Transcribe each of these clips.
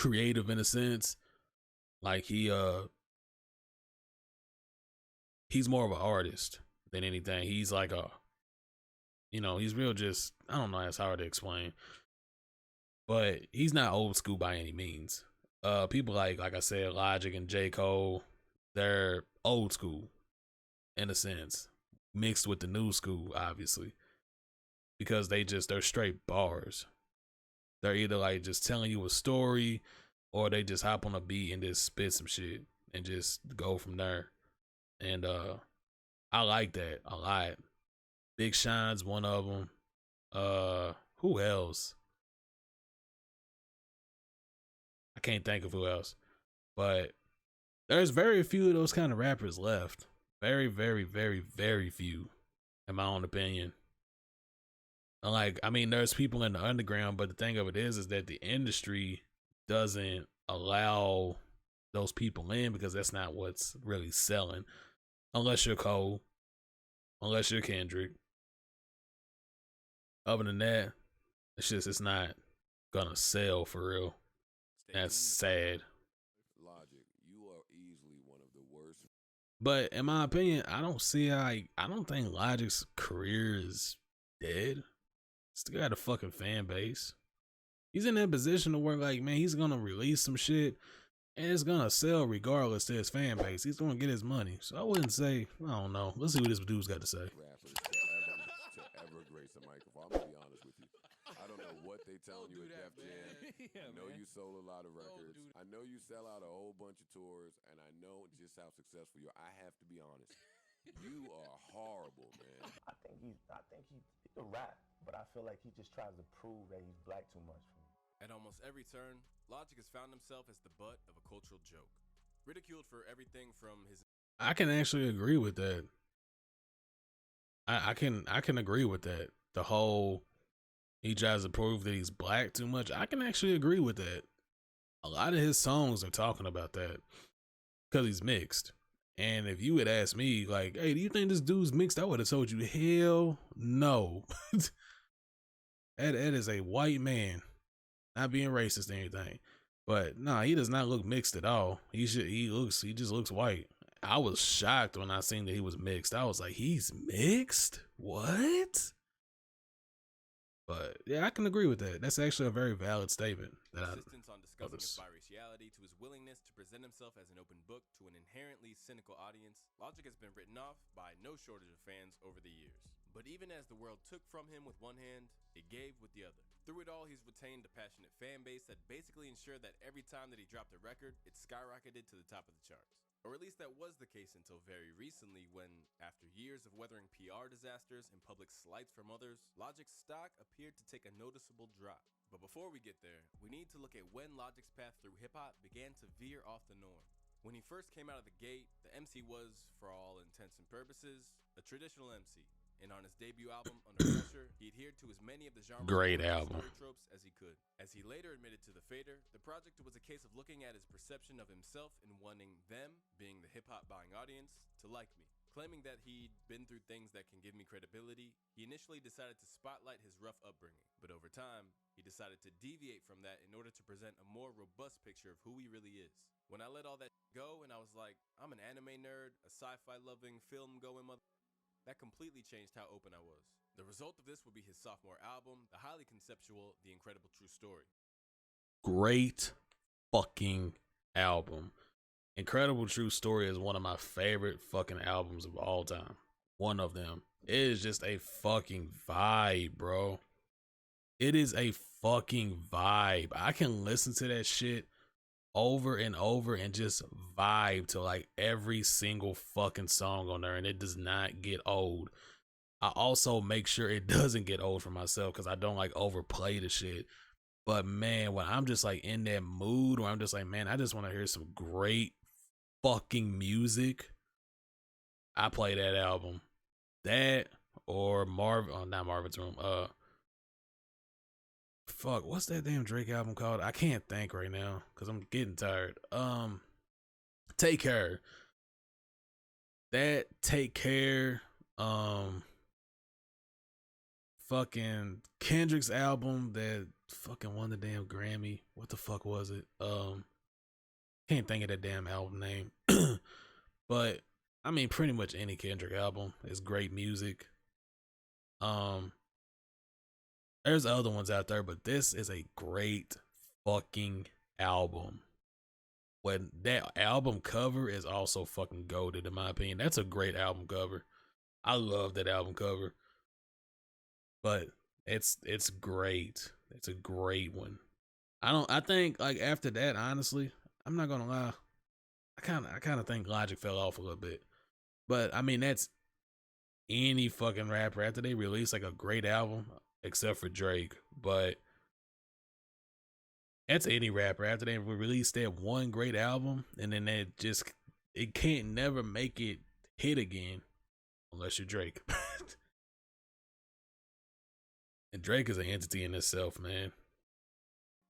creative in a sense. Like he's more of an artist than anything. He's like a, he's real just, I don't know, it's hard to explain. But he's not old school by any means. People like I said, Logic and J. Cole, they're old school in a sense, mixed with the new school, obviously. Because they're straight bars. They're either like just telling you a story or they just hop on a beat and just spit some shit and just go from there. And I like that a lot. Big Sean's one of them. Who else? I can't think of who else. But there's very few of those kind of rappers left. Very, very, very, very few, in my own opinion. Like, I mean, there's people in the underground, but the thing of it is that the industry doesn't allow those people in because that's not what's really selling. Unless you're Cole, unless you're Kendrick. Other than that, it's not gonna sell for real. That's sad. Logic, you are easily one of the worst. But in my opinion, I don't think Logic's career is dead. Still got a fucking fan base. He's in that position to where, like, man, he's gonna release some shit and it's gonna sell regardless to his fan base. He's gonna get his money. So I wouldn't say, I don't know. Let's see what this dude's got to say. Rappers to ever grace a microphone. I'm gonna be honest with you. I don't know what they telling you at Def Jam. I know you sold a lot of records. I know you sell out a whole bunch of tours, and I know just how successful you are. I have to be honest. You are horrible, man. I think he can rap, but I feel like he just tries to prove that he's black too much for me. At almost every turn, Logic has found himself as the butt of a cultural joke. Ridiculed for everything from his... I can actually agree with that. I can agree with that. The whole he tries to prove that he's black too much. I can actually agree with that. A lot of his songs are talking about that because he's mixed. And if you had asked me, like, hey, do you think this dude's mixed? I would have told you, hell no. that is a white man. Not being racist or anything. But nah, he does not look mixed at all. He just looks white. I was shocked when I seen that he was mixed. I was like, he's mixed? What? But yeah, I can agree with that. That's actually a very valid statement. Insistence on discussing his biraciality to his willingness to present himself as an open book to an inherently cynical audience, Logic has been written off by no shortage of fans over the years. But even as the world took from him with one hand, it gave with the other. Through it all, he's retained a passionate fan base that basically ensured that every time that he dropped a record, it skyrocketed to the top of the charts. Or at least that was the case until very recently when, after years of weathering PR disasters and public slights from others, Logic's stock appeared to take a noticeable drop. But before we get there, we need to look at when Logic's path through hip-hop began to veer off the norm. When he first came out of the gate, the MC was, for all intents and purposes, a traditional MC. And on his debut album, Under Pressure, he adhered to as many of the genre great album tropes as he could. As he later admitted to The Fader, the project was a case of looking at his perception of himself and wanting them, being the hip-hop buying audience, to like me. Claiming that he'd been through things that can give me credibility, he initially decided to spotlight his rough upbringing. But over time, he decided to deviate from that in order to present a more robust picture of who he really is. When I let all that go and I was like, I'm an anime nerd, a sci-fi loving, film going mother... that completely changed how open I was. The result of this would be his sophomore album, the highly conceptual The Incredible True Story. Great fucking album. Incredible True Story is one of my favorite fucking albums of all time. One of them. It is just a fucking vibe, bro. It is a fucking vibe. I can listen to that shit over and over and just vibe to like every single fucking song on there, and it does not get old. I also make sure it doesn't get old for myself because I don't like overplay the shit. But man, when I'm just like in that mood where I'm just like, man, I just want to hear some great fucking music, I play that album. That or not Marvin's Room. Fuck, what's that damn Drake album called? I can't think right now because I'm getting tired. Take Care. That Take Care. fucking Kendrick's album that fucking won the damn Grammy. What the fuck was it? Can't think of that damn album name. But I mean, pretty much any Kendrick album is great music. There's other ones out there, but this is a great fucking album. When that album cover is also fucking goated, in my opinion. That's a great album cover. I love that album cover. But it's great. It's a great one. I think like after that, honestly, I'm not gonna lie. I kinda think Logic fell off a little bit. But I mean that's any fucking rapper after they release like a great album, except for Drake. But that's any rapper after they release that one great album and then it can't never make it hit again unless you're Drake. And Drake is an entity in itself, man.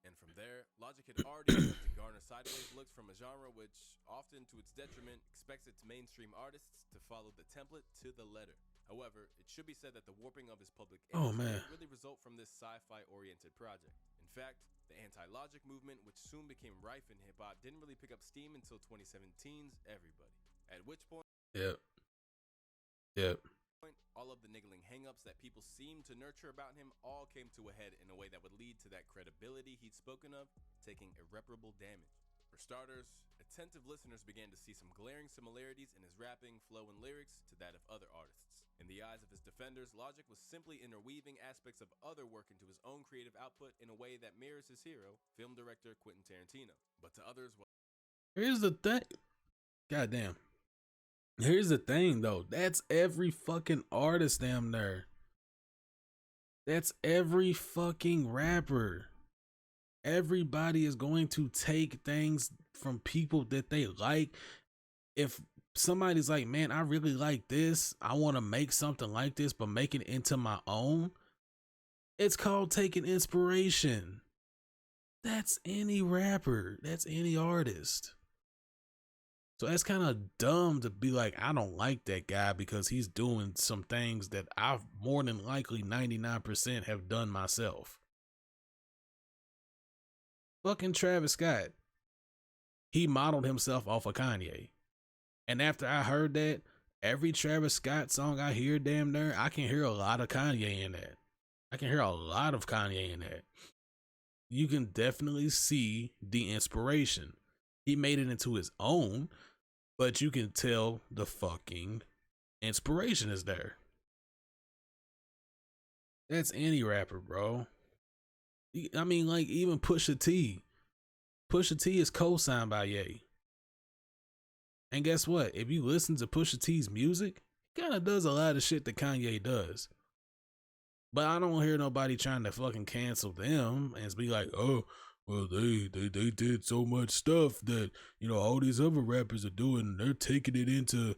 And from there, Logic had already begun to garner sideways looks from a genre which, often to its detriment, expects its mainstream artists to follow the template to the letter. However, it should be said that the warping of his public image didn't really result from this sci-fi oriented project. In fact, the anti-Logic movement, which soon became rife in hip-hop, didn't really pick up steam until 2017's Everybody. At which point, all of the niggling hangups that people seemed to nurture about him all came to a head in a way that would lead to that credibility he'd spoken of taking irreparable damage. For starters, attentive listeners began to see some glaring similarities in his rapping, flow, and lyrics to that of other artists. In the eyes of his defenders, Logic was simply interweaving aspects of other work into his own creative output in a way that mirrors his hero, film director Quentin Tarantino. But to others, here's the thing. Goddamn. Here's the thing, though. That's every fucking artist damn there. That's every fucking rapper. Everybody is going to take things from people that they like. If somebody's like, man, I really like this, I want to make something like this, but make it into my own, it's called taking inspiration. That's any rapper. That's any artist. So that's kind of dumb to be like, I don't like that guy because he's doing some things that I've more than likely 99% have done myself. Fucking Travis Scott. He modeled himself off of Kanye. And after I heard that, every Travis Scott song I hear damn near, I can hear a lot of Kanye in that. I can hear a lot of Kanye in that. You can definitely see the inspiration. He made it into his own, but you can tell the fucking inspiration is there. That's any rapper, bro. I mean, like, even Pusha T. Pusha T is co-signed by Ye. And guess what? If you listen to Pusha T's music, he kind of does a lot of shit that Kanye does. But I don't hear nobody trying to fucking cancel them and be like, oh, well, they did so much stuff that, you know, all these other rappers are doing, and they're taking it into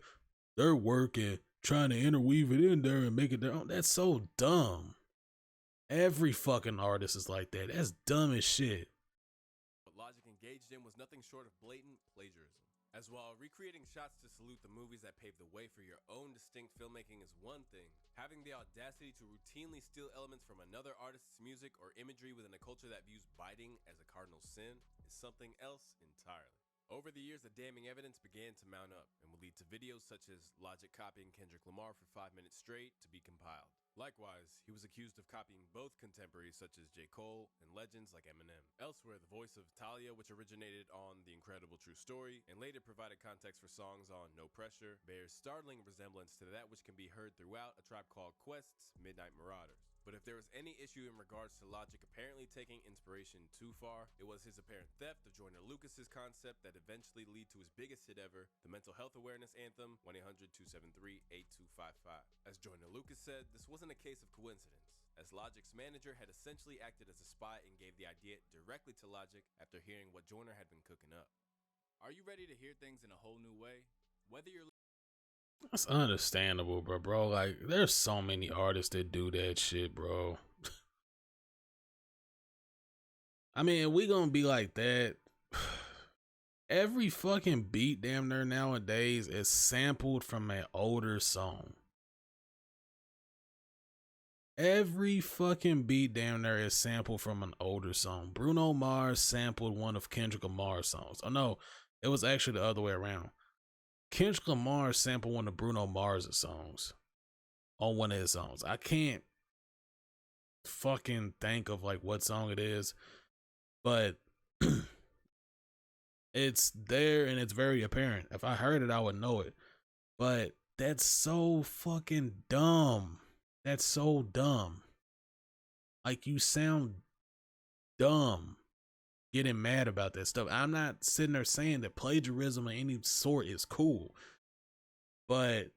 their work and trying to interweave it in there and make it their own. That's so dumb. Every fucking artist is like that. That's dumb as shit. What Logic engaged in was nothing short of blatant plagiarism. As while recreating shots to salute the movies that paved the way for your own distinct filmmaking is one thing, having the audacity to routinely steal elements from another artist's music or imagery within a culture that views biting as a cardinal sin is something else entirely. Over the years, the damning evidence began to mount up and would lead to videos such as Logic copying Kendrick Lamar for 5 minutes straight to be compiled. Likewise, he was accused of copying both contemporaries such as J. Cole and legends like Eminem. Elsewhere, the voice of Talia, which originated on The Incredible True Story and later provided context for songs on No Pressure, bears startling resemblance to that which can be heard throughout A Tribe Called Quest's Midnight Marauders. But if there was any issue in regards to Logic apparently taking inspiration too far, it was his apparent theft of Joyner Lucas's concept that eventually led to his biggest hit ever, the mental health awareness anthem 1-800-273-8255. As Joyner Lucas said, this wasn't a case of coincidence, as Logic's manager had essentially acted as a spy and gave the idea directly to Logic after hearing what Joyner had been cooking up. Are you ready to hear things in a whole new way? Whether you're That's understandable, bro. Like, there's so many artists that do that shit, bro. I mean, we gonna be like that. Every fucking beat damn near nowadays is sampled from an older song. Every fucking beat down there is sampled from an older song. Bruno Mars sampled one of Kendrick Lamar's songs. Oh no, it was actually the other way around. Kendrick Lamar sampled one of Bruno Mars' songs on one of his songs. I can't fucking think of like what song it is, but it's there and it's very apparent. If I heard it, I would know it. But that's so fucking dumb. That's so dumb. Like, you sound dumb getting mad about that stuff. I'm not sitting there saying that plagiarism of any sort is cool. But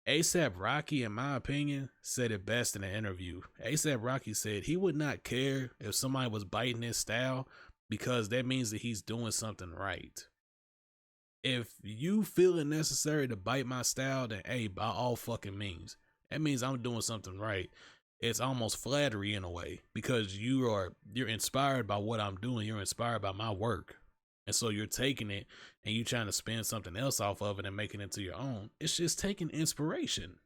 A$AP Rocky, in my opinion, said it best in an interview. A$AP Rocky said he would not care if somebody was biting his style because that means that he's doing something right. If you feel it necessary to bite my style, then hey, by all fucking means. That means I'm doing something right. It's almost flattery in a way because you're inspired by what I'm doing. You're inspired by my work. And so you're taking it and you trying to spin something else off of it and making it to your own. It's just taking inspiration.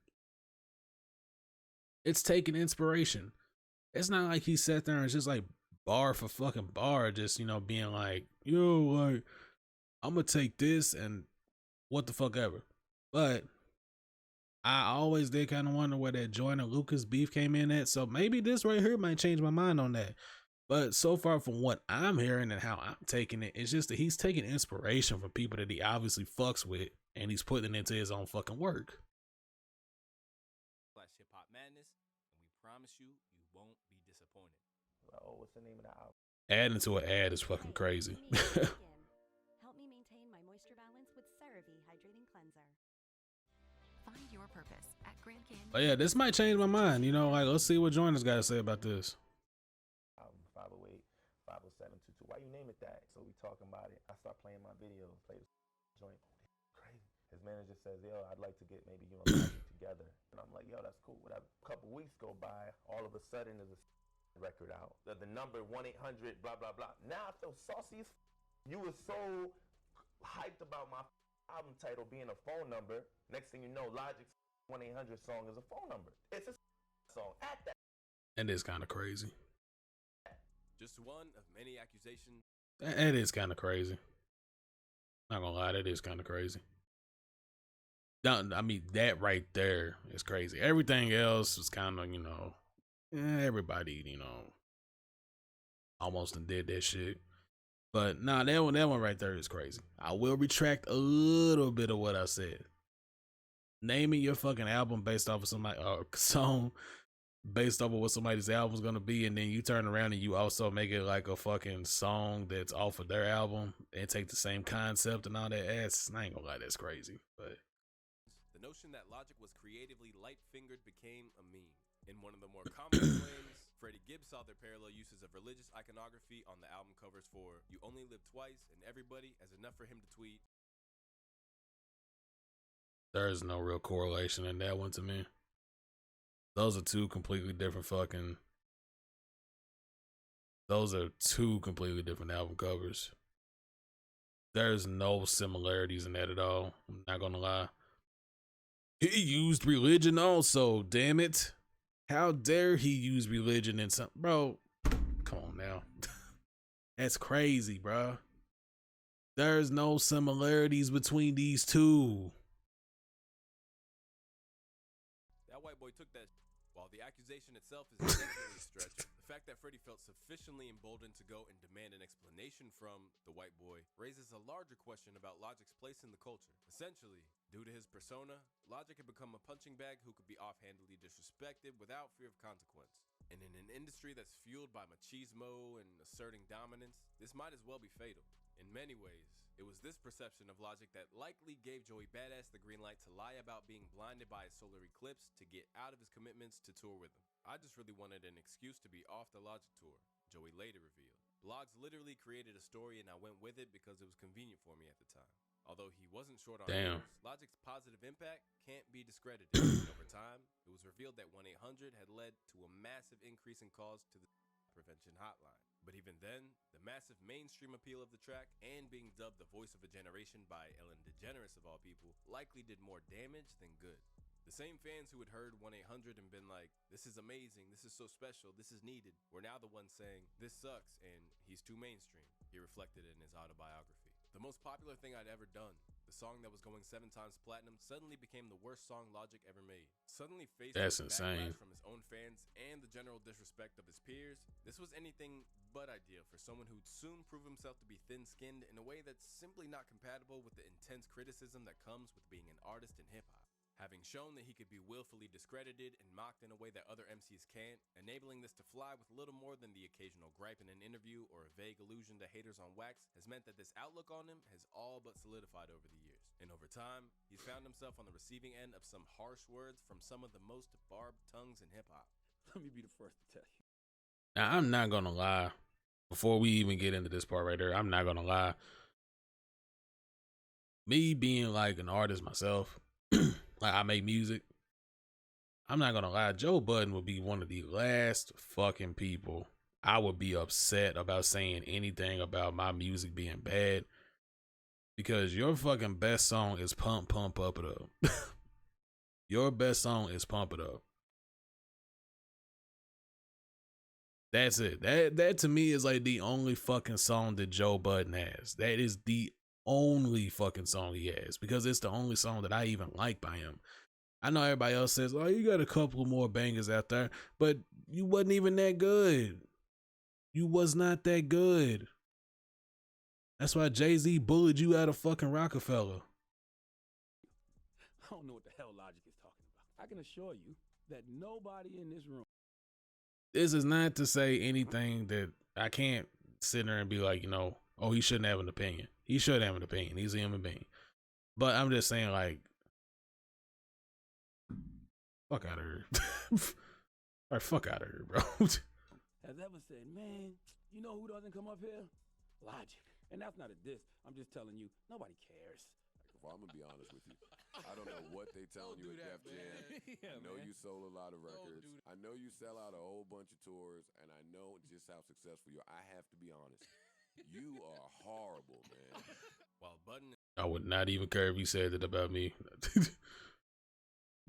It's taking inspiration. It's not like he sat there and it's just like bar for fucking bar, just, being like, yo, like, I'm gonna take this and what the fuck ever. But I always did kind of wonder where that Joyner Lucas beef came in at. So maybe this right here might change my mind on that. But so far from what I'm hearing and how I'm taking it, it's just that he's taking inspiration from people that he obviously fucks with and he's putting it into his own fucking work. Hip Hop Madness, and we promise you, you won't be disappointed. Oh, what's the name of the album? Adding to an ad is fucking crazy. Help me maintain my moisture balance with CeraVe Hydrating Cleanser. Find your purpose at Grand Canyon. But yeah, this might change my mind. Let's see what Joyner's got to say about this. 508, 50722. Why you name it that? So we talking about it. I start playing my videos, play the joint. Crazy. His manager says, yo, I'd like to get maybe you and Logic together. And I'm like, yo, that's cool. But a couple weeks go by, all of a sudden there's a record out. The number 1-800 blah blah blah. Now I feel saucy as you were so hyped about my album title being a phone number. Next thing you know, Logic's 1-800 song is a phone number. It's a song at that. And it's kind of crazy. Just one of many accusations. That is kind of crazy. Not gonna lie, that is kind of crazy. I mean, that right there is crazy. Everything else was kind of, everybody, almost did that shit. But nah, that one right there is crazy. I will retract a little bit of what I said. Naming your fucking album based off of somebody song based off of what somebody's album's gonna be, and then you turn around and you also make it like a fucking song that's off of their album and take the same concept and all that ass. I ain't gonna lie, that's crazy. But the notion that Logic was creatively light-fingered became a meme. In one of the more common claims, Freddie Gibbs saw their parallel uses of religious iconography on the album covers for You Only Live Twice and Everybody as enough for him to tweet, there is no real correlation in that one to me. Those are two completely different album covers. There's no similarities in that at all. I'm not gonna lie. He used religion also, damn it. How dare he use religion in something? Bro, come on now. That's crazy, bro. There's no similarities between these two. That white boy took that. While the accusation itself is definitely stretched, the fact that Freddie felt sufficiently emboldened to go and demand an explanation from the white boy raises a larger question about Logic's place in the culture. Essentially, due to his persona, Logic had become a punching bag who could be offhandedly disrespected without fear of consequence. And in an industry that's fueled by machismo and asserting dominance, this might as well be fatal. In many ways, it was this perception of Logic that likely gave Joey Badass the green light to lie about being blinded by a solar eclipse to get out of his commitments to tour with him. I just really wanted an excuse to be off the Logic tour, Joey later revealed. Blogs literally created a story and I went with it because it was convenient for me at the time. Although he wasn't short on Damn. news, Logic's positive impact can't be discredited. Over time, it was revealed that 1-800 had led to a massive increase in calls to the prevention hotline. But even then, the massive mainstream appeal of the track and being dubbed the voice of a generation by Ellen DeGeneres of all people likely did more damage than good. The same fans who had heard 1-800 and been like, this is amazing, this is so special, this is needed, were now the ones saying, this sucks and he's too mainstream, he reflected in his autobiography. The most popular thing I'd ever done, the song that was going 7 times platinum, suddenly became the worst song Logic ever made. Suddenly faced That's with insane. backlash from his own fans and the general disrespect of his peers, this was anything but ideal for someone who'd soon prove himself to be thin-skinned in a way that's simply not compatible with the intense criticism that comes with being an artist in hip-hop. Having shown that he could be willfully discredited and mocked in a way that other MCs can't, enabling this to fly with little more than the occasional gripe in an interview or a vague allusion to haters on wax has meant that this outlook on him has all but solidified over the years. And over time, he's found himself on the receiving end of some harsh words from some of the most barbed tongues in hip-hop. Let me be the first to tell you. Now, I'm not gonna lie. Before we even get into this part right there, I'm not gonna lie. Me being like an artist myself, like I make music, I'm not gonna lie, Joe Budden would be one of the last fucking people I would be upset about saying anything about my music being bad, because your fucking best song is Pump Up It Up. Your best song is Pump It Up. That's it. That to me is like the only fucking song that Joe Budden has. That is the only fucking song he has, because it's the only song that I even like by him. I know everybody else says, oh, you got a couple more bangers out there, but you wasn't even that good. You was not that good. That's why Jay-Z bullied you out of fucking Rockefeller. I don't know what the hell Logic is talking about. I can assure you that nobody in this room. This is not to say anything that I can't sit there and be like, you know, oh, he shouldn't have an opinion. He should have an opinion. He's a human being. But I'm just saying, like, fuck out of here. All right, fuck out of here, bro. Has ever said, man, you know who doesn't come up here? Logic. And that's not a diss. I'm just telling you, nobody cares. If I'm gonna be honest with you, I don't know what they telling you at Def Jam. Yeah, I know man. you sold a lot of records. I know you sell out a whole bunch of tours, and I know just how successful you are. I have to be honest. You are horrible, man. While Budden I would not even care if you said it about me.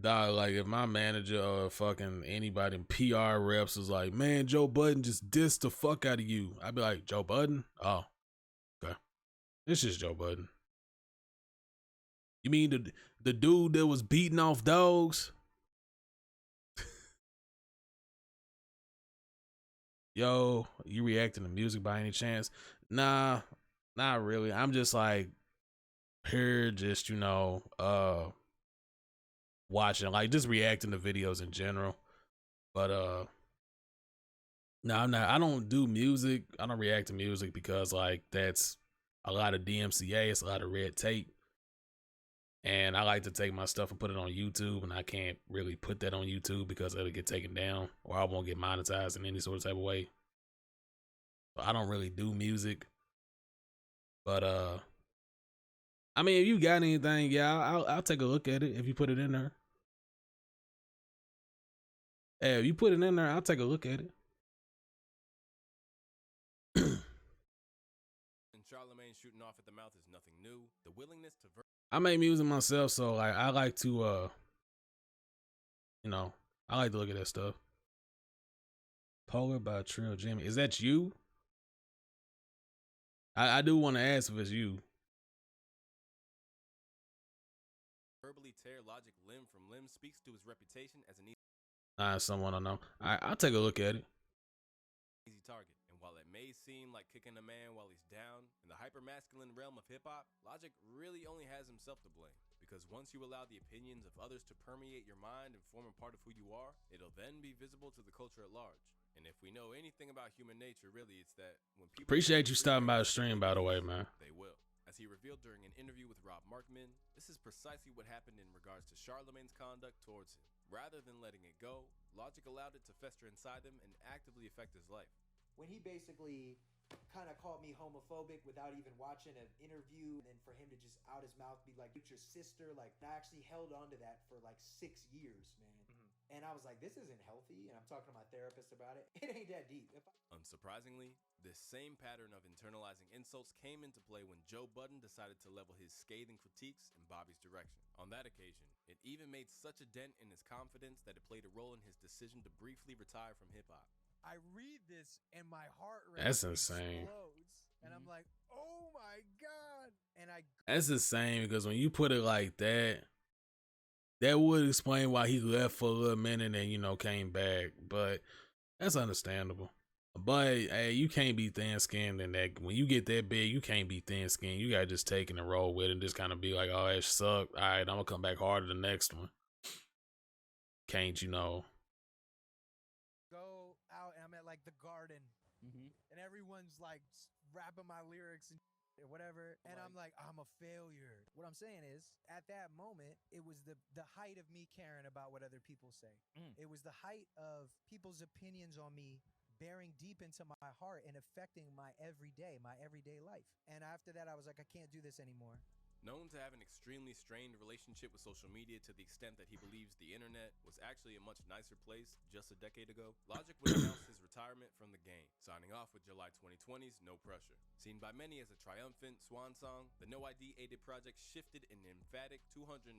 Dog, like if my manager or fucking anybody in PR reps was like, man, Joe Budden just dissed the fuck out of you, I'd be like, Joe Budden? Oh, okay. It's just Joe Budden. You mean the dude that was beating off dogs? Yo, you reacting to music by any chance? Nah, not really. I'm just like here, just, you know, watching, like just reacting to videos in general. But no, I'm not. I don't do music. I don't react to music because like that's a lot of DMCA. It's a lot of red tape. And I like to take my stuff and put it on YouTube, and I can't really put that on YouTube because it'll get taken down or I won't get monetized in any sort of type of way. So I don't really do music. But I mean, if you got anything, yeah, I'll take a look at it if you put it in there. Hey, if you put it in there, I'll take a look at it. and Charlemagne shooting off at the mouth is nothing new. The willingness to I make music myself, so like I like to you know, I like to look at that stuff. Polar by Trill Jimmy. Is that you? I do want to ask if it's you. verbally tear Logic limb from limb speaks to his reputation as an Someone I know. I'll take a look at it. easy target. And while it may seem like kicking a man while he's down, in the hyper-masculine realm of hip-hop, Logic really only has himself to blame. Because once you allow the opinions of others to permeate your mind and form a part of who you are, it'll then be visible to the culture at large. And if we know anything about human nature, really, it's that when people Appreciate you stopping by the stream, by the way, man. they will. As he revealed during an interview with Rob Markman, this is precisely what happened in regards to Charlemagne's conduct towards him. Rather than letting it go, Logic allowed it to fester inside him and actively affect his life. When he basically kind of called me homophobic without even watching an interview, and then for him to just out his mouth be like, "It's your sister," like I actually held on to that for like 6 years, man. And I was like, this isn't healthy. And I'm talking to my therapist about it. It ain't that deep. Unsurprisingly, this same pattern of internalizing insults came into play when Joe Budden decided to level his scathing critiques in Bobby's direction. On that occasion, it even made such a dent in his confidence that it played a role in his decision to briefly retire from hip-hop. I read this and my heart rate That's insane. explodes. And I'm like, oh my God. And That's insane because when you put it like that, that would explain why he left for a little minute and, you know, came back. But that's understandable. But hey, you can't be thin skinned, and that when you get that big, you can't be thin skinned. You gotta just take it and roll with it and just kind of be like, oh, that sucked. All right, I'm gonna come back harder the next one. Can't you know? go out and I'm at like the garden and everyone's like rapping my lyrics and whatever. And I'm like, I'm a failure. What I'm saying is, at that moment, it was the height of me caring about what other people say. It was the height of people's opinions on me bearing deep into my heart and affecting my everyday life. And after that, I was like, I can't do this anymore. Known to have an extremely strained relationship with social media to the extent that he believes the internet was actually a much nicer place just a decade ago, Logic would announce his retirement from the game, signing off with July 2020's No Pressure. Seen by many as a triumphant swan song, the No ID aided project shifted an emphatic 221,000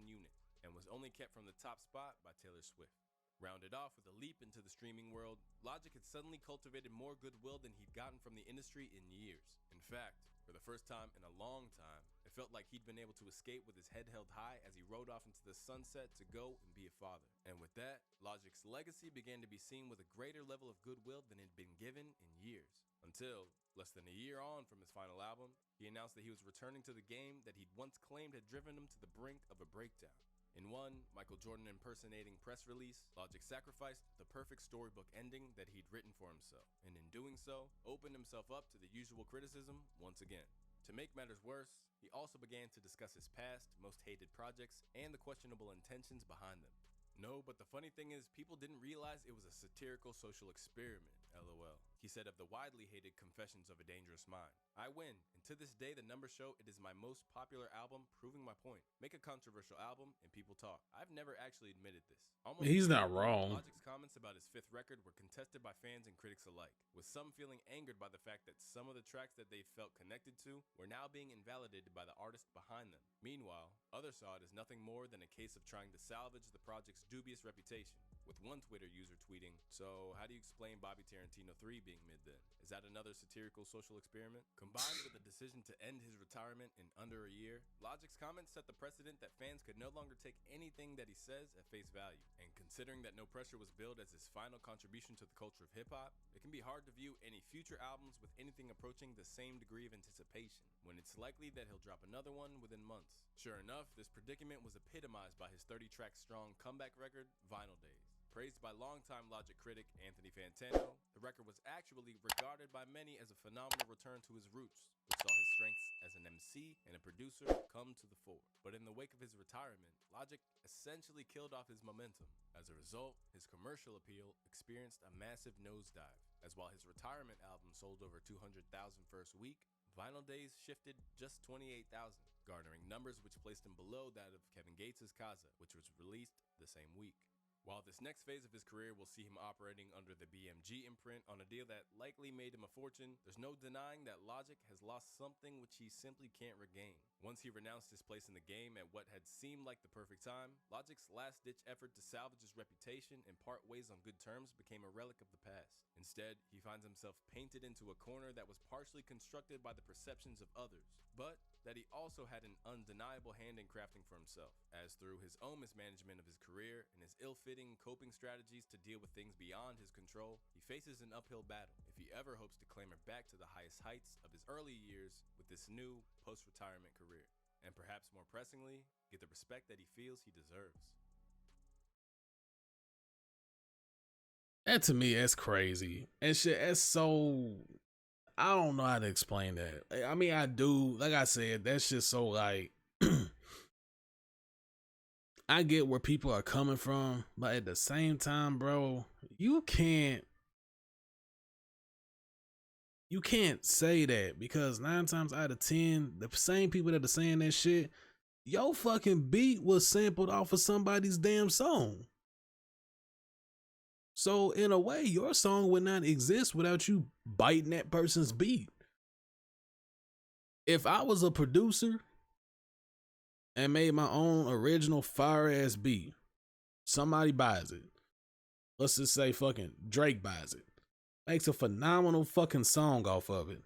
units and was only kept from the top spot by Taylor Swift. Rounded off with a leap into the streaming world, Logic had suddenly cultivated more goodwill than he'd gotten from the industry in years. In fact, for the first time in a long time, it felt like he'd been able to escape with his head held high as he rode off into the sunset to go and be a father. And with that, Logic's legacy began to be seen with a greater level of goodwill than had been given in years. Until, less than a year on from his final album, he announced that he was returning to the game that he'd once claimed had driven him to the brink of a breakdown. In one Michael Jordan impersonating press release, Logic sacrificed the perfect storybook ending that he'd written for himself, and in doing so, opened himself up to the usual criticism once again. To make matters worse, he also began to discuss his past, most hated projects, and the questionable intentions behind them. No, but the funny thing is, people didn't realize it was a satirical social experiment, LOL. He said of the widely hated Confessions of a Dangerous Mind, I win, and to this day the numbers show it is my most popular album, proving my point. Make a controversial album and people talk. I've never actually admitted this. He's not wrong. Logic's comments about his fifth record were contested by fans and critics alike, with some feeling angered by the fact that some of the tracks that they felt connected to were now being invalidated by the artist behind them. Meanwhile, others saw it as nothing more than a case of trying to salvage the project's dubious reputation, with one Twitter user tweeting, so how do you explain Bobby Tarantino 3 being mid then? Is that another satirical social experiment? Combined with the decision to end his retirement in under a year, Logic's comments set the precedent that fans could no longer take anything that he says at face value. And considering that No Pressure was billed as his final contribution to the culture of hip-hop, it can be hard to view any future albums with anything approaching the same degree of anticipation, when it's likely that he'll drop another one within months. Sure enough, this predicament was epitomized by his 30-track strong comeback record, Vinyl Days. Praised by longtime Logic critic Anthony Fantano, the record was actually regarded by many as a phenomenal return to his roots, which saw his strengths as an MC and a producer come to the fore. But in the wake of his retirement, Logic essentially killed off his momentum. As a result, his commercial appeal experienced a massive nosedive, as while his retirement album sold over 200,000 first week, Vinyl Days shifted just 28,000, garnering numbers which placed him below that of Kevin Gates' Kaza, which was released the same week. While this next phase of his career will see him operating under the BMG imprint on a deal that likely made him a fortune, there's no denying that Logic has lost something which he simply can't regain. Once he renounced his place in the game at what had seemed like the perfect time, Logic's last-ditch effort to salvage his reputation and part ways on good terms became a relic of the past. Instead, he finds himself painted into a corner that was partially constructed by the perceptions of others, but that he also had an undeniable hand in crafting for himself, as through his own mismanagement of his career and his ill-fitting coping strategies to deal with things beyond his control, he faces an uphill battle if he ever hopes to clamber back to the highest heights of his early years with this new post-retirement career, and perhaps more pressingly, get the respect that he feels he deserves. That to me, that's crazy. And shit, that's so... I don't know how to explain that. I mean, I do. Like I said, that's just so like... I get where people are coming from, but at the same time, bro, you can't say that, because 9 times out of 10, the same people that are saying that shit, your fucking beat was sampled off of somebody's damn song. So in a way, your song would not exist without you biting that person's beat. If I was a producer and made my own original fire ass beat, somebody buys it. Let's just say fucking Drake buys it. Makes a phenomenal fucking song off of it.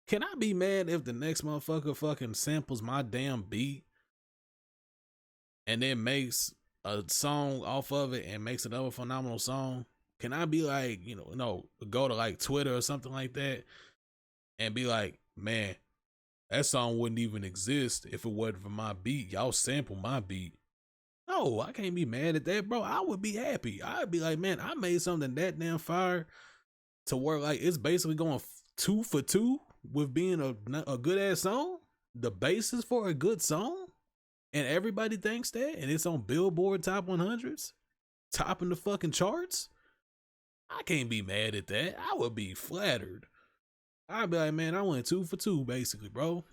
Can I be mad if the next motherfucker fucking samples my damn beat and then makes a song off of it and makes another phenomenal song? Can I be like, go to like Twitter or something like that and be like, man, that song wouldn't even exist if it wasn't for my beat. Y'all sample my beat. No, I can't be mad at that, bro. I would be happy. I'd be like, man, I made something that damn fire to where like it's basically going 2 for 2 with being a good ass song. The basis for a good song, and everybody thinks that, and it's on Billboard Top 100s, topping the fucking charts. I can't be mad at that. I would be flattered. I'd be like, man, I went 2 for 2 basically, bro.